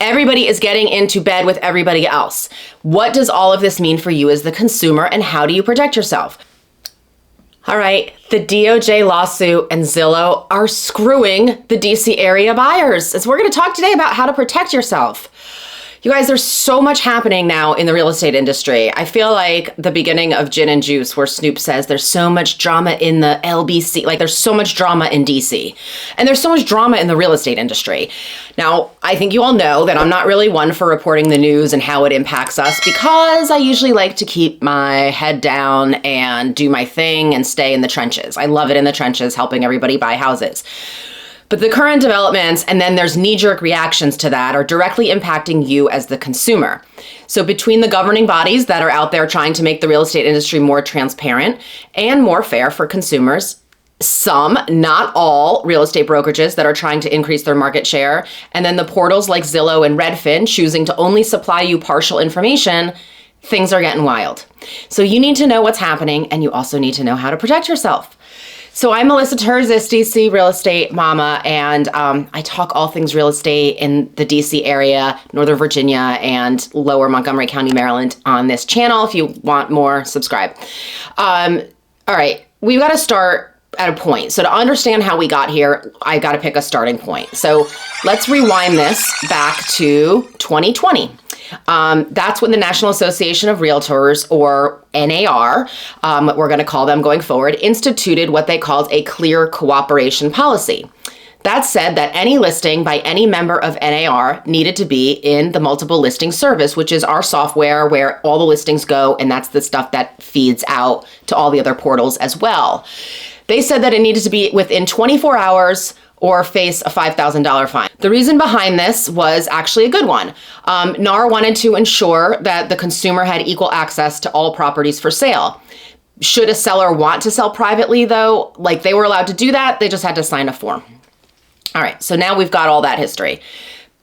Everybody is getting into bed with everybody else. What does all of this mean for you as the consumer, and how do you protect yourself? All right, the DOJ lawsuit and Zillow are screwing the DC area buyers. So we're going to talk today about how to protect yourself. You guys, there's so much happening now in the real estate industry. I feel like the beginning of Gin and Juice, where Snoop says there's so much drama in the LBC, like there's so much drama in DC, and there's so much drama in the real estate industry. Now, I think you all know that I'm not really one for reporting the news and how it impacts us, because I usually like to keep my head down and do my thing and stay in the trenches. I love it in the trenches, helping everybody buy houses. But the current developments, and then there's knee-jerk reactions to that, are directly impacting you as the consumer. So between the governing bodies that are out there trying to make the real estate industry more transparent and more fair for consumers, some, not all, real estate brokerages that are trying to increase their market share, and then the portals like Zillow and Redfin choosing to only supply you partial information, things are getting wild. So you need to know what's happening, and you also need to know how to protect yourself. So I'm Melissa Terzis, DC real estate mama, and I talk all things real estate in the DC area, Northern Virginia, and lower Montgomery County, Maryland on this channel. If you want more, subscribe. All right, we've got to start at a point. So to understand how we got here, I got to pick a starting point. So let's rewind this back to 2020. That's when the National Association of Realtors, or NAR, we're going to call them going forward, instituted what they called a clear cooperation policy. That said that any listing by any member of NAR needed to be in the multiple listing service, which is our software where all the listings go, and that's the stuff that feeds out to all the other portals as well. They said that it needed to be within 24 hours or face a $5,000 fine. The reason behind this was actually a good one. NAR wanted to ensure that the consumer had equal access to all properties for sale. Should a seller want to sell privately though, like they were allowed to do that, they just had to sign a form. All right, so now we've got all that history.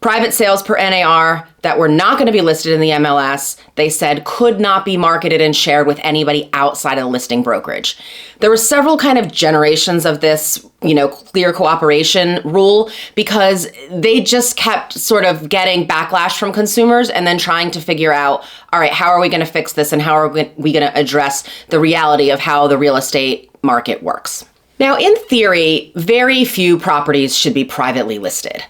Private sales per NAR that were not going to be listed in the MLS, they said could not be marketed and shared with anybody outside of the listing brokerage. There were several kind of generations of this, clear cooperation rule, because they just kept sort of getting backlash from consumers and then trying to figure out, all right, how are we going to fix this, and how are we going to address the reality of how the real estate market works? Now, in theory, very few properties should be privately listed.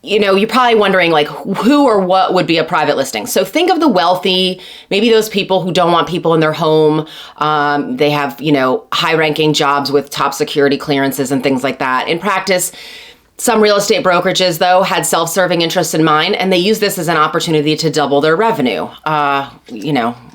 You're probably wondering, like, who or what would be a private listing? So think of the wealthy, maybe those people who don't want people in their home. They have, high-ranking jobs with top security clearances and things like that. In practice, some real estate brokerages, though, had self-serving interests in mind, and they use this as an opportunity to double their revenue.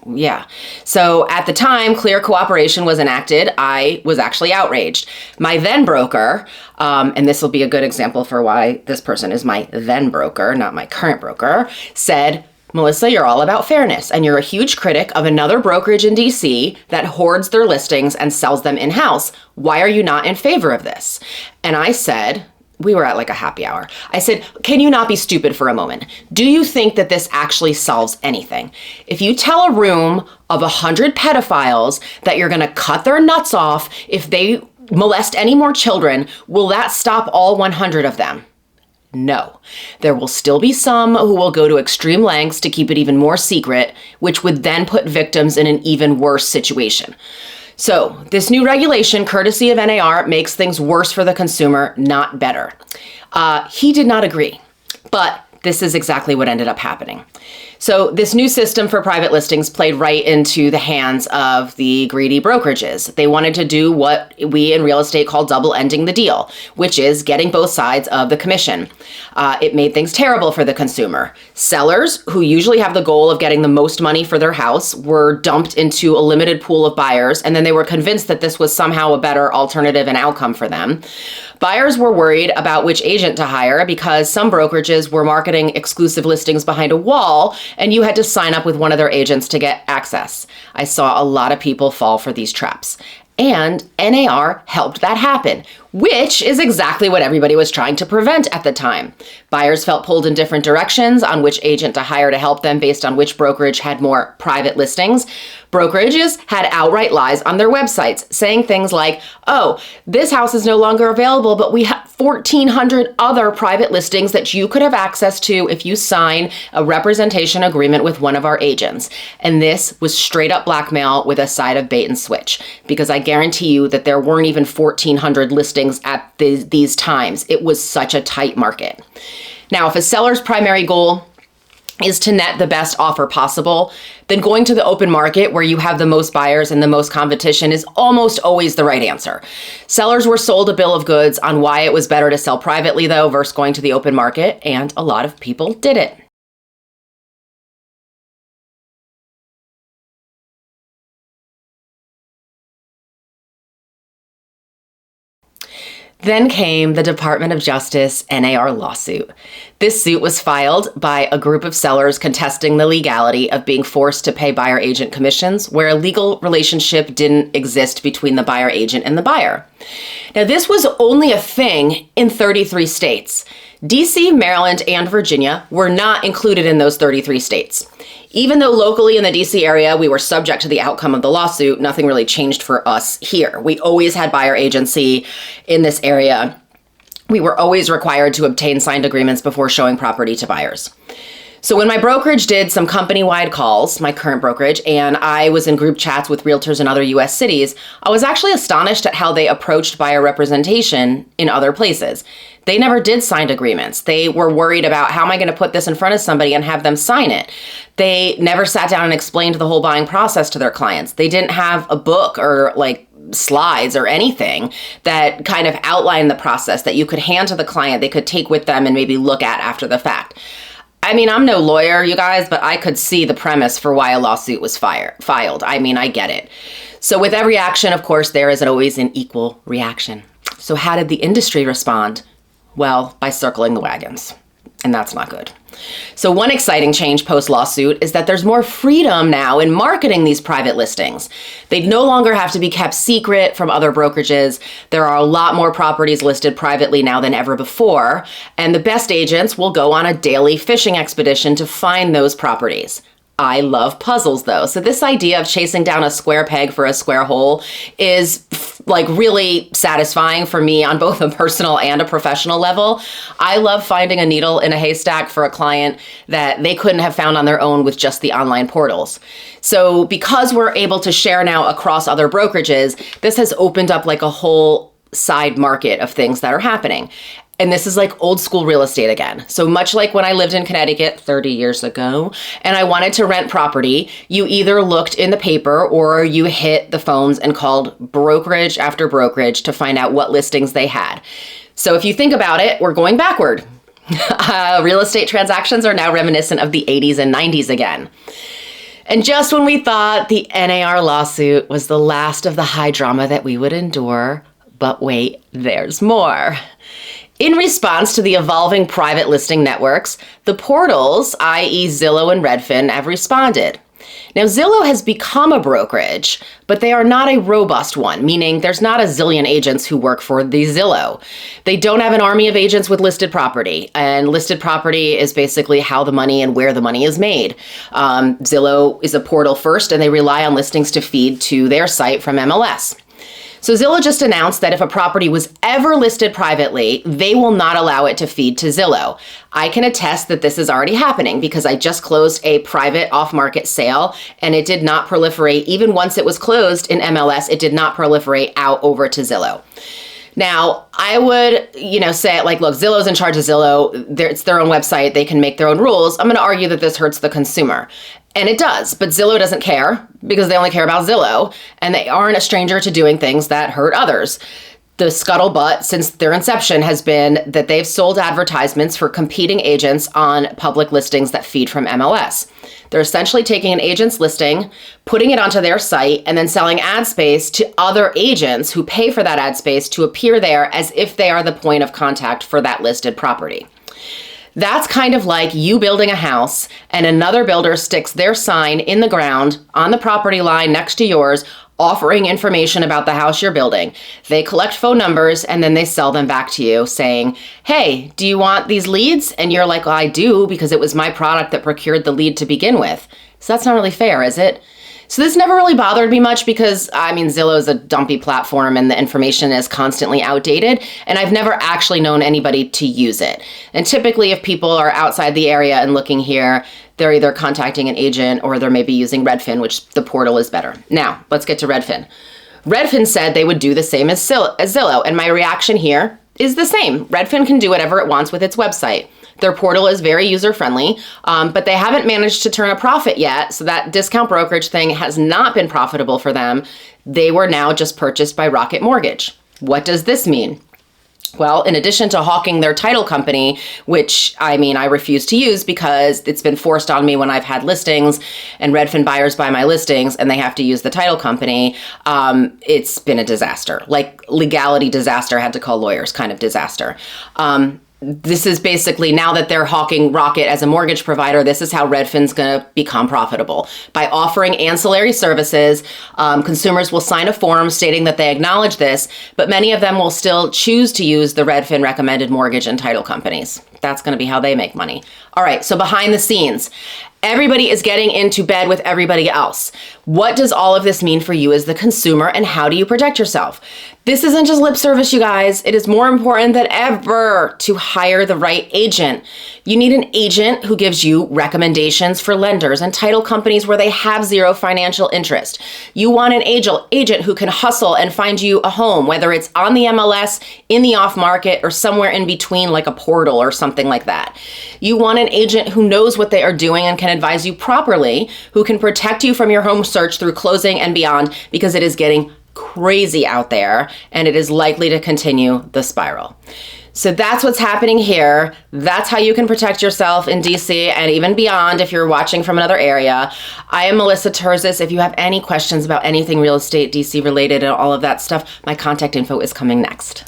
Yeah. So at the time clear cooperation was enacted, I was actually outraged. My then broker, and this will be a good example for why this person is my then broker, not my current broker, said, Melissa, you're all about fairness, and you're a huge critic of another brokerage in DC that hoards their listings and sells them in-house. Why are you not in favor of this? And I said, we were at like a happy hour. I said, can you not be stupid for a moment? Do you think that this actually solves anything? If you tell a room of 100 pedophiles that you're going to cut their nuts off if they molest any more children, will that stop all 100 of them? No. There will still be some who will go to extreme lengths to keep it even more secret, which would then put victims in an even worse situation. So this new regulation, courtesy of NAR, makes things worse for the consumer, not better. He did not agree, but this is exactly what ended up happening. So this new system for private listings played right into the hands of the greedy brokerages. They wanted to do what we in real estate call double ending the deal, which is getting both sides of the commission. It made things terrible for the consumer. Sellers, who usually have the goal of getting the most money for their house, were dumped into a limited pool of buyers, and then they were convinced that this was somehow a better alternative and outcome for them. Buyers were worried about which agent to hire because some brokerages were marketing exclusive listings behind a wall, and you had to sign up with one of their agents to get access. I saw a lot of people fall for these traps. And NAR helped that happen. which is exactly what everybody was trying to prevent at the time. Buyers felt pulled in different directions on which agent to hire to help them based on which brokerage had more private listings. Brokerages had outright lies on their websites, saying things like, oh, this house is no longer available, but we have 1,400 other private listings that you could have access to if you sign a representation agreement with one of our agents. And this was straight up blackmail with a side of bait and switch, because I guarantee you that there weren't even 1,400 listings at these times. It was such a tight market. Now, if a seller's primary goal is to net the best offer possible, then going to the open market where you have the most buyers and the most competition is almost always the right answer. Sellers were sold a bill of goods on why it was better to sell privately, though, versus going to the open market, and a lot of people did it. Then came the Department of Justice NAR lawsuit. This suit was filed by a group of sellers contesting the legality of being forced to pay buyer agent commissions where a legal relationship didn't exist between the buyer agent and the buyer. Now, this was only a thing in 33 states. DC, Maryland, and Virginia were not included in those 33 states. Even though locally in the DC area we were subject to the outcome of the lawsuit, nothing really changed for us here. We always had buyer agency in this area. We were always required to obtain signed agreements before showing property to buyers. So when my brokerage did some company-wide calls, my current brokerage, and I was in group chats with realtors in other US cities, I was actually astonished at how they approached buyer representation in other places. They never did signed agreements. They were worried about, how am I going to put this in front of somebody and have them sign it? They never sat down and explained the whole buying process to their clients. They didn't have a book or slides or anything that kind of outlined the process that you could hand to the client, they could take with them and maybe look at after the fact. I mean, I'm no lawyer, you guys, but I could see the premise for why a lawsuit was filed. I mean, I get it. So with every action, of course, there is always an equal reaction. So how did the industry respond? Well, by circling the wagons. And that's not good. So one exciting change post-lawsuit is that there's more freedom now in marketing these private listings. They no longer have to be kept secret from other brokerages. There are a lot more properties listed privately now than ever before, and the best agents will go on a daily fishing expedition to find those properties. I love puzzles though. So this idea of chasing down a square peg for a square hole is really satisfying for me on both a personal and a professional level. I love finding a needle in a haystack for a client that they couldn't have found on their own with just the online portals. So because we're able to share now across other brokerages, this has opened up a whole side market of things that are happening. And this is old school real estate again. So much like when I lived in Connecticut 30 years ago and I wanted to rent property, you either looked in the paper or you hit the phones and called brokerage after brokerage to find out what listings they had. So if you think about it, we're going backward. Real estate transactions are now reminiscent of the 80s and 90s again. And just when we thought the NAR lawsuit was the last of the high drama that we would endure, but wait, there's more. In response to the evolving private listing networks, the portals, i.e. Zillow and Redfin, have responded. Now, Zillow has become a brokerage, but they are not a robust one, meaning there's not a zillion agents who work for the Zillow. They don't have an army of agents with listed property, and listed property is basically how the money and where the money is made. Zillow is a portal first, and they rely on listings to feed to their site from MLS. So Zillow just announced that if a property was ever listed privately, they will not allow it to feed to Zillow. I can attest that this is already happening because I just closed a private off-market sale and it did not proliferate. Even once it was closed in MLS, it did not proliferate out over to Zillow. Now, I would, say look, Zillow's in charge of Zillow. It's their own website. They can make their own rules. I'm going to argue that this hurts the consumer. And it does, but Zillow doesn't care because they only care about Zillow and they aren't a stranger to doing things that hurt others. The scuttlebutt since their inception has been that they've sold advertisements for competing agents on public listings that feed from MLS. They're essentially taking an agent's listing, putting it onto their site, and then selling ad space to other agents who pay for that ad space to appear there as if they are the point of contact for that listed property. That's kind of like you building a house and another builder sticks their sign in the ground on the property line next to yours, offering information about the house you're building. They collect phone numbers and then they sell them back to you saying, hey, do you want these leads? And you're like, well, I do, because it was my product that procured the lead to begin with. So that's not really fair, is it? So this never really bothered me much because, Zillow is a dumpy platform and the information is constantly outdated, and I've never actually known anybody to use it. And typically if people are outside the area and looking here, they're either contacting an agent or they're maybe using Redfin, which the portal is better. Now, let's get to Redfin. Redfin said they would do the same as Zillow, and my reaction here is the same. Redfin can do whatever it wants with its website. Their portal is very user-friendly, but they haven't managed to turn a profit yet, so that discount brokerage thing has not been profitable for them. They were now just purchased by Rocket Mortgage. What does this mean? Well, in addition to hawking their title company, which I refuse to use because it's been forced on me when I've had listings and Redfin buyers buy my listings and they have to use the title company, it's been a disaster. Like legality disaster, I had to call lawyers kind of disaster. This is basically, now that they're hawking Rocket as a mortgage provider, this is how Redfin's going to become profitable. By offering ancillary services, consumers will sign a form stating that they acknowledge this, but many of them will still choose to use the Redfin recommended mortgage and title companies. That's going to be how they make money. All right, so behind the scenes, everybody is getting into bed with everybody else. What does all of this mean for you as the consumer, and how do you protect yourself? This isn't just lip service, you guys. It is more important than ever to hire the right agent. You need an agent who gives you recommendations for lenders and title companies where they have zero financial interest. You want an agent who can hustle and find you a home, whether it's on the MLS, in the off market, or somewhere in between like a portal or something like that. You want an agent who knows what they are doing and can advise you properly, who can protect you from your home search through closing and beyond, because it is getting crazy out there and it is likely to continue the spiral. So that's what's happening here. That's how you can protect yourself in DC and even beyond if you're watching from another area. I am Melissa Terzis. If you have any questions about anything real estate DC related and all of that stuff, my contact info is coming next.